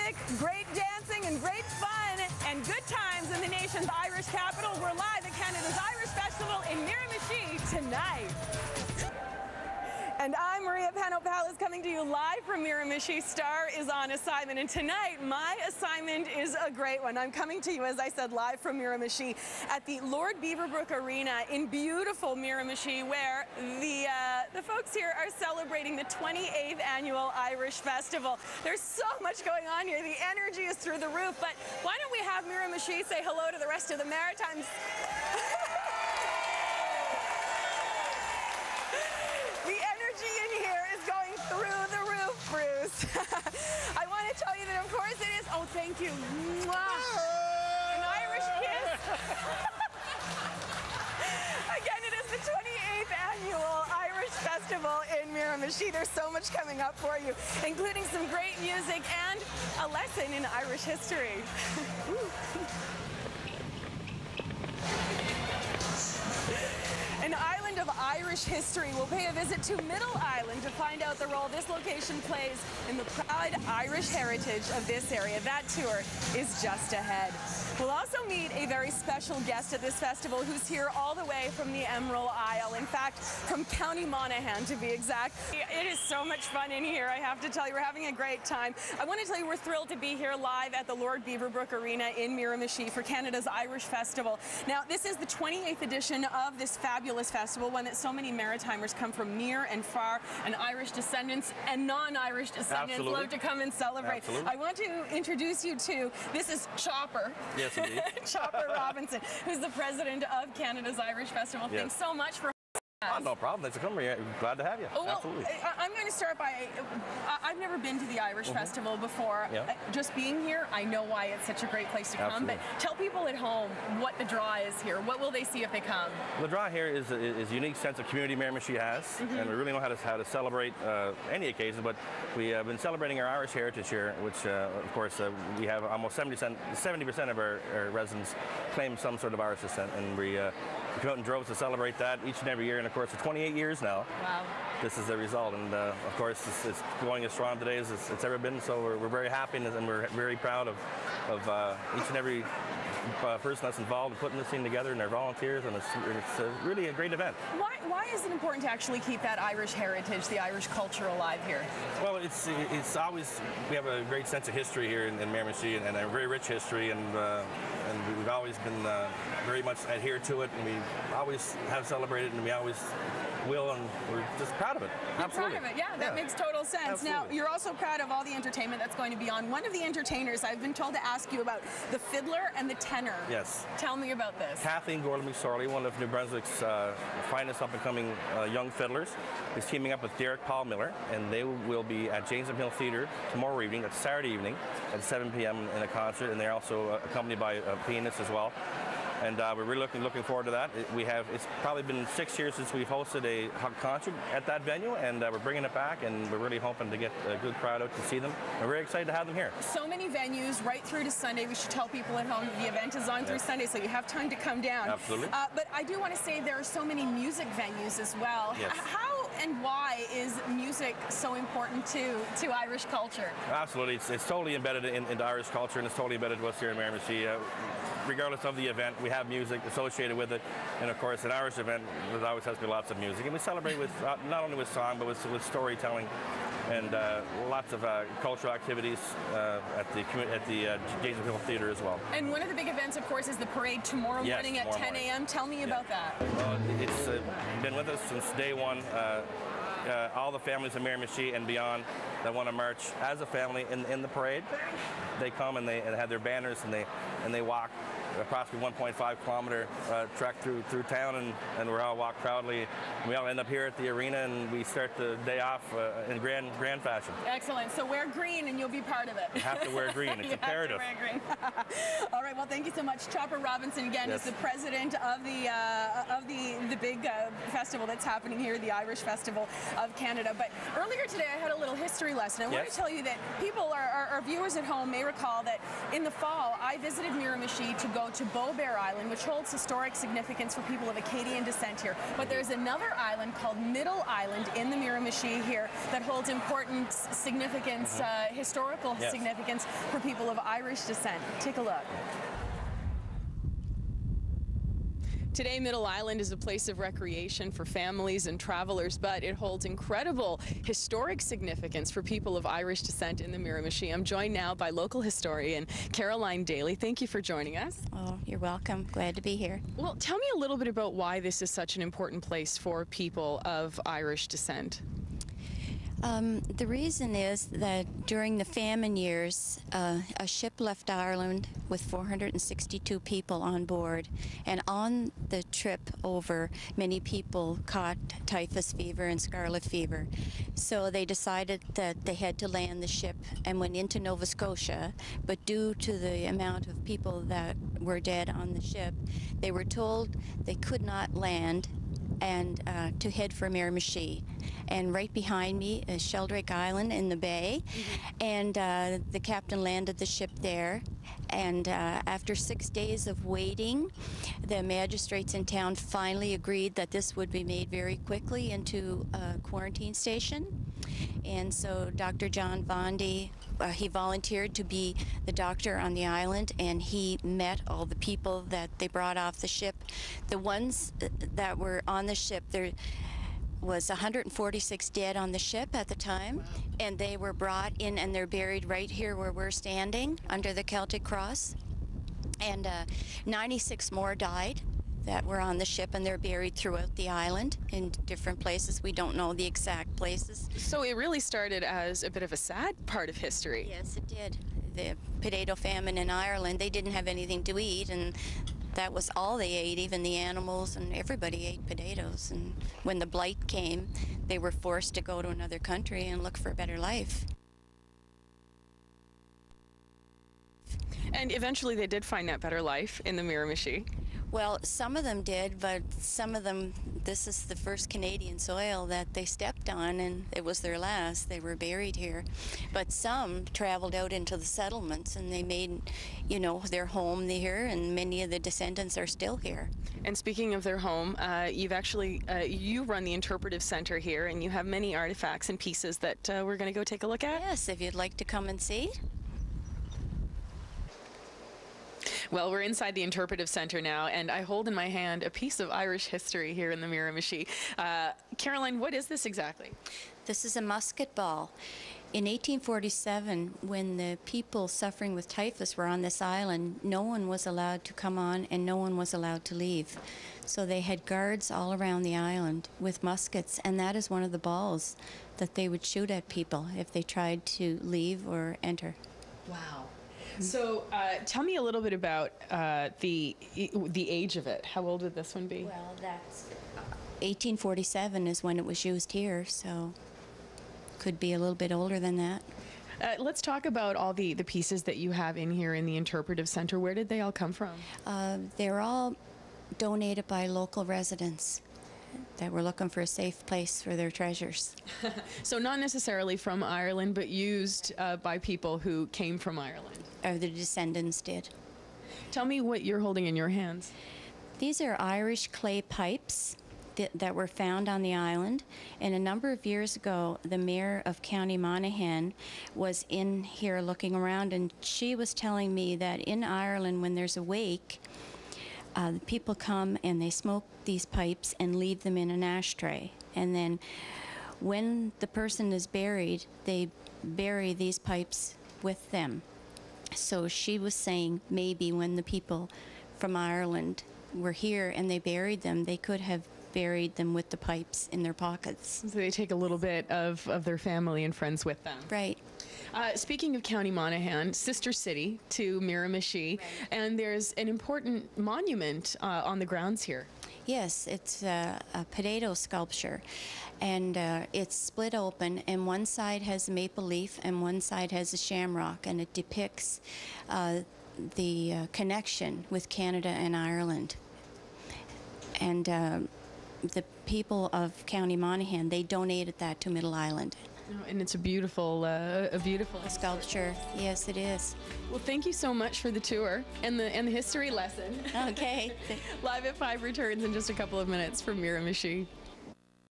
music, great dancing, and great fun, and good times in the nation's Irish capital. We're live at Canada's Irish Festival in Miramichi tonight. And I'm Maria Panopoulos coming to you live from Miramichi. Star is on assignment, and tonight my assignment is a great one. I'm coming to you, as I said, live from Miramichi at the Lord Beaverbrook Arena in beautiful Miramichi, where the folks here are celebrating the 28th annual Irish Festival. There's so much going on here. The energy is through the roof, but why don't we have Miramichi say hello to the rest of the Maritimes? I want to tell you that, of course, it is. Oh, thank you. Mwah. An Irish kiss. Again, it is the 28th annual Irish Festival in Miramichi. There's so much coming up for you, including some great music and a lesson in Irish history. An island of Irish history will pay a visit to Middle Island to find out the role this location plays in the proud Irish heritage of this area. That tour is just ahead. We'll also meet a very special guest at this festival who's here all the way from the Emerald Isle. In fact, from County Monaghan to be exact. It is so much fun in here, I have to tell you. We're having a great time. I want to tell you we're thrilled to be here live at the Lord Beaverbrook Arena in Miramichi for Canada's Irish Festival. Now, this is the 28th edition of this fabulous festival, one that so many Maritimers come from near and far, and Irish descendants and non-Irish descendants love to come and celebrate. Absolutely. I want to introduce you to, this is Chopper. Yes, indeed. Chopper Robinson, who's the president of Canada's Irish Festival. Yes. Thanks so much for Oh, no problem. Thanks for coming here. Glad to have you. Oh, well, Absolutely. I'm going to start by, I've never been to the Irish Festival before. Yeah. Just being here, I know why it's such a great place to come. Absolutely. But tell people at home what the draw is here. What will they see if they come? The draw here is a unique sense of community Miramichi has, and we really know how to celebrate any occasion. But we have been celebrating our Irish heritage here, which, of course, we have almost 70% of our residents claim some sort of Irish descent, and we come out in droves to celebrate that each and every year. And of course, for 28 years now, wow, this is the result. And of course, it's going as strong today as it's ever been. So we're very happy, and we're very proud of each and every person that's involved in putting this thing together, and their volunteers, and it's really a great event. Why is it important to actually keep that Irish heritage, the Irish culture alive here? Well, it's always, we have a great sense of history here in Miramichi, and a very rich history, and we've always been very much adhered to it, and we always have celebrated, and we always will, and we're just proud of it. Absolutely. You're proud of it, yeah, that makes total sense. Absolutely. Now, you're also proud of all the entertainment that's going to be on. One of the entertainers, I've been told to ask you about the fiddler and the tenor. Yes. Tell me about this. Kathleen Gordon-McSorley, one of New Brunswick's finest up-and-coming young fiddlers, is teaming up with Derek Paul Miller, and they will be at James and Hill Theatre tomorrow evening, that's Saturday evening, at 7 p.m. in a concert, and they're also accompanied by a pianist as well. And we're really looking forward to that. It's probably been 6 years since we've hosted a concert at that venue, and we're bringing it back, and we're really hoping to get a good crowd out to see them. We're very excited to have them here. So many venues right through to Sunday. We should tell people at home the event is on through Sunday, so you have time to come down. Absolutely. But I do want to say there are so many music venues as well. Yes. How and why is music so important to Irish culture? Absolutely. It's totally embedded into Irish culture, and it's totally embedded to us here in Miramichi. Regardless of the event, we have music associated with it, and of course, an Irish event, there always has to be lots of music, and we celebrate with not only with song, but with storytelling, and lots of cultural activities at the James and Hill Theatre as well. And one of the big events, of course, is the parade tomorrow morning at 10 a.m. Tell me about that. It's been with us since day one. All the families in Miramichi and beyond that want to march as a family in the parade, they come and they have their banners, and they walk approximately 1.5 kilometer trek through town, and we all walk proudly. We all end up here at the arena, and we start the day off in grand fashion. Excellent. So wear green, and you'll be part of it. You have to wear green. It's imperative. Have to wear green. All right. Well, thank you so much, Chopper Robinson. Again, is the president of the big festival that's happening here, the Irish Festival of Canada. But earlier today, I had a little history lesson. I want to tell you that people, our viewers at home, may recall that in the fall, I visited Miramichi to go go to Beaubear Island, which holds historic significance for people of Acadian descent here. But there's another island called Middle Island in the Miramichi here that holds important significance, historical significance for people of Irish descent. Take a look. Today, Middle Island is a place of recreation for families and travelers, but it holds incredible historic significance for people of Irish descent in the Miramichi. I'm joined now by local historian Caroline Daly. Thank you for joining us. Oh, you're welcome. Glad to be here. Well, tell me a little bit about why this is such an important place for people of Irish descent. The reason is that during the famine years, a ship left Ireland with 462 people on board, and on the trip over, many people caught typhus fever and scarlet fever. So they decided that they had to land the ship and went into Nova Scotia, but due to the amount of people that were dead on the ship, they were told they could not land and to head for Miramichi. And right behind me is Sheldrake Island in the bay, and the captain landed the ship there. And after 6 days of waiting, the magistrates in town finally agreed that this would be made very quickly into a quarantine station. And so Dr. John Vondy, he volunteered to be the doctor on the island, and he met all the people that they brought off the ship. The ones that were on the ship, there was 146 dead on the ship at the time, and they were brought in and they're buried right here where we're standing under the Celtic cross. And 96 more died that were on the ship, and they're buried throughout the island in different places. We don't know the exact places. So it really started as a bit of a sad part of history. Yes, it did. The potato famine in Ireland, they didn't have anything to eat, and that was all they ate. Even the animals and everybody ate potatoes. And when the blight came, they were forced to go to another country and look for a better life. And eventually they did find that better life in the Miramichi. Well, some of them did, but some of them, this is the first Canadian soil that they stepped on, and it was their last. They were buried here. But some traveled out into the settlements, and they made, you know, their home here, and many of the descendants are still here. And speaking of their home, you've actually, you run the interpretive center here, and you have many artifacts and pieces that we're going to go take a look at. Yes, if you'd like to come and see. Well, we're inside the interpretive center now, and I hold in my hand a piece of Irish history here in the Miramichi. Caroline, what is this exactly? This is a musket ball. In 1847, when the people suffering with typhus were on this island, no one was allowed to come on and no one was allowed to leave. So they had guards all around the island with muskets, and that is one of the balls that they would shoot at people if they tried to leave or enter. Wow. So tell me a little bit about the age of it. How old would this one be? Well, that's 1847 is when it was used here, so could be a little bit older than that. Let's talk about all the pieces that you have in here in the interpretive center. Where did they all come from? They're all donated by local residents that were looking for a safe place for their treasures. So not necessarily from Ireland, but used by people who came from Ireland. Or the descendants did. Tell me what you're holding in your hands. These are Irish clay pipes that were found on the island. And a number of years ago, the mayor of County Monaghan was in here looking around, and she was telling me that in Ireland, when there's a wake, the people come and they smoke these pipes and leave them in an ashtray. And then when the person is buried, they bury these pipes with them. So she was saying maybe when the people from Ireland were here and they buried them, they could have buried them with the pipes in their pockets. So they take a little bit of their family and friends with them. Right. Speaking of County Monaghan, sister city to Miramichi, right. And there's an important monument on the grounds here. Yes, it's a potato sculpture, and it's split open, and one side has a maple leaf and one side has a shamrock, and it depicts the connection with Canada and Ireland. And the people of County Monaghan, they donated that to Middle Island. And it's a beautiful Sculpture. Yes, it is. Well, thank you so much for the tour and the history lesson. Okay. Live at 5 returns in just a couple of minutes from Miramichi.